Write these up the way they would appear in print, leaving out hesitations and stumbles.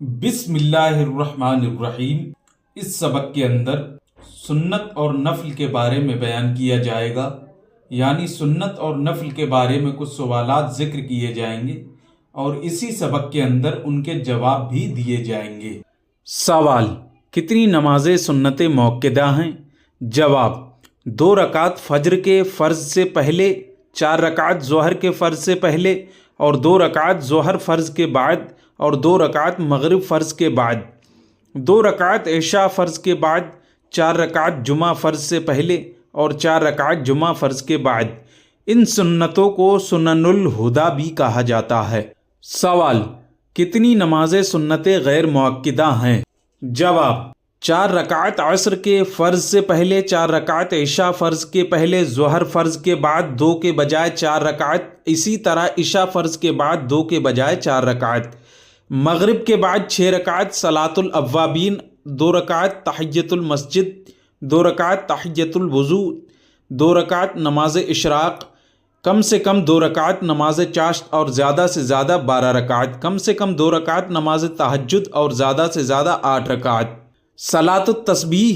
بسم اللہ الرحمن الرحیم۔ اس سبق کے اندر سنت اور نفل کے بارے میں بیان کیا جائے گا، یعنی سنت اور نفل کے بارے میں کچھ سوالات ذکر کیے جائیں گے اور اسی سبق کے اندر ان کے جواب بھی دیے جائیں گے۔ سوال: کتنی نمازیں سنت موقدہ ہیں؟ جواب: 2 رکعت فجر کے فرض سے پہلے، 4 رکعت ظہر کے فرض سے پہلے اور 2 رکعت ظہر فرض کے بعد اور 2 رکعت مغرب فرض کے بعد، 2 رکعت عشاء فرض کے بعد، 4 رکعت جمعہ فرض سے پہلے اور 4 رکعت جمعہ فرض کے بعد۔ ان سنتوں کو سنن الہدا بھی کہا جاتا ہے۔ سوال: کتنی نمازیں سنت غیر موقدہ ہیں؟ جواب: 4 رکعت عصر کے فرض سے پہلے، 4 رکعت عشاء فرض کے پہلے، ظہر فرض کے بعد 2 کے بجائے 4 رکعت، اسی طرح عشاء فرض کے بعد 2 کے بجائے 4 رکعت، مغرب کے بعد 6 رکعت صلاۃ الاوابین، 2 رکعت تحیۃ المسجد، 2 رکعت تحیۃ الوضو، 2 رکعت نماز اشراق، کم سے کم 2 رکعت نماز چاشت اور زیادہ سے زیادہ 12 رکعت، کم سے کم 2 رکعت نماز تہجد اور زیادہ سے زیادہ 8 رکعت، صلاۃ التسبیح،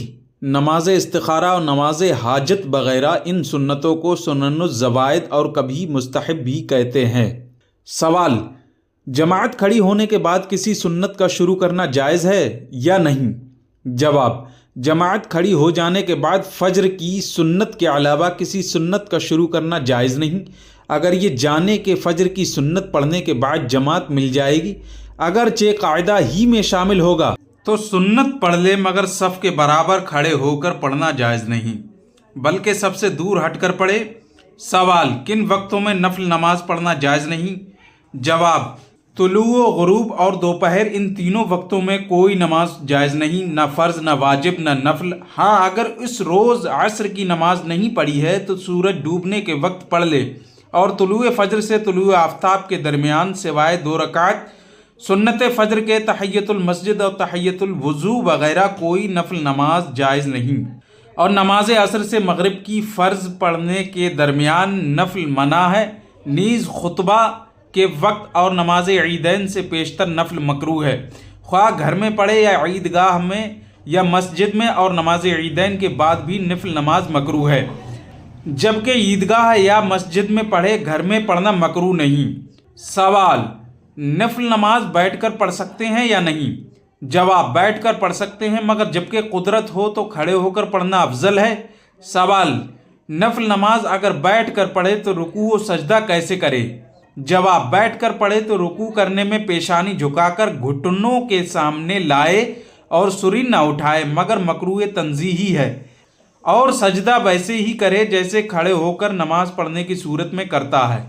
نماز استخارہ اور نماز حاجت وغیرہ۔ ان سنتوں کو سنن الزوائد اور کبھی مستحب بھی کہتے ہیں۔ سوال: جماعت کھڑی ہونے کے بعد کسی سنت کا شروع کرنا جائز ہے یا نہیں؟ جواب: جماعت کھڑی ہو جانے کے بعد فجر کی سنت کے علاوہ کسی سنت کا شروع کرنا جائز نہیں، اگر یہ جانے کہ فجر کی سنت پڑھنے کے بعد جماعت مل جائے گی، اگرچہ قاعدہ ہی میں شامل ہوگا تو سنت پڑھ لے، مگر صف کے برابر کھڑے ہو کر پڑھنا جائز نہیں، بلکہ سب سے دور ہٹ کر پڑھے۔ سوال: کن وقتوں میں نفل نماز پڑھنا جائز نہیں؟ جواب: طلوع و غروب اور دوپہر، ان تینوں وقتوں میں کوئی نماز جائز نہیں، نہ فرض، نہ واجب، نہ نفل۔ ہاں، اگر اس روز عصر کی نماز نہیں پڑھی ہے تو سورج ڈوبنے کے وقت پڑھ لے، اور طلوع فجر سے طلوع آفتاب کے درمیان سوائے 2 رکعت سنت فجر کے تحیۃ المسجد اور تحیۃ الوضو وغیرہ کوئی نفل نماز جائز نہیں، اور نماز عصر سے مغرب کی فرض پڑھنے کے درمیان نفل منع ہے، نیز خطبہ کے وقت اور نماز عیدین سے پیشتر نفل مکروہ ہے، خواہ گھر میں پڑھے یا عیدگاہ میں یا مسجد میں، اور نماز عیدین کے بعد بھی نفل نماز مکروہ ہے، جبکہ عیدگاہ یا مسجد میں پڑھے، گھر میں پڑھنا مکروہ نہیں۔ سوال: نفل نماز بیٹھ کر پڑھ سکتے ہیں یا نہیں؟ جواب: بیٹھ کر پڑھ سکتے ہیں، مگر جبکہ قدرت ہو تو کھڑے ہو کر پڑھنا افضل ہے۔ سوال: نفل نماز اگر بیٹھ کر پڑھے تو رکوع و سجدہ کیسے کرے؟ جواب: بیٹھ کر پڑھے تو رکوع کرنے میں پیشانی جھکا کر گھٹنوں کے سامنے لائے اور سری نہ اٹھائے، مگر مکروہ تنزیہی ہے، اور سجدہ ویسے ہی کرے جیسے کھڑے ہو کر نماز پڑھنے کی صورت میں کرتا ہے۔